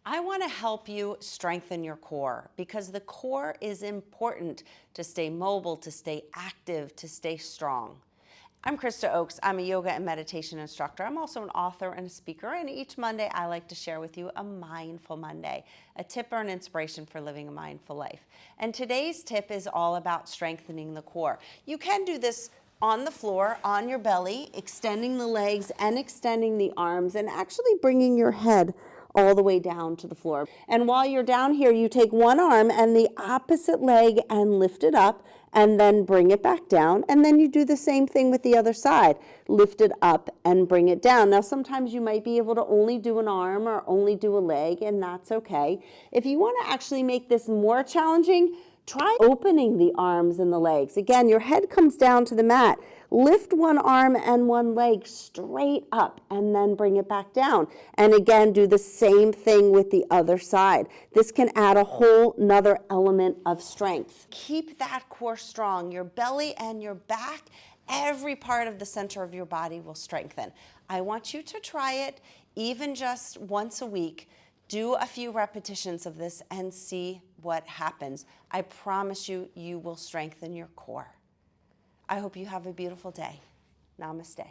I want to help you strengthen your core because the core is important to stay mobile, to stay active, to stay strong. I'm Krista Oakes. I'm a yoga and meditation instructor. I'm also an author and a speaker, and each Monday I like to share with you a Mindful Monday, a tip or an inspiration for living a mindful life. And today's tip is all about strengthening the core. You can do this on the floor, on your belly, extending the legs and extending the arms, and actually bringing your head all the way down to the floor. And while you're down here, you take one arm and the opposite leg and lift it up and then bring it back down. And then you do the same thing with the other side. Lift it up and bring it down. Now, sometimes you might be able to only do an arm or only do a leg, and that's okay. If you want to actually make this more challenging, try opening the arms and the legs. Again, your head comes down to the mat. Lift one arm and one leg straight up and then bring it back down. And again, do the same thing with the other side. This can add a whole nother element of strength. Keep that core strong. Your belly and your back, every part of the center of your body will strengthen. I want you to try it even just once a week. Do a few repetitions of this and see what happens. I promise you, you will strengthen your core. I hope you have a beautiful day. Namaste.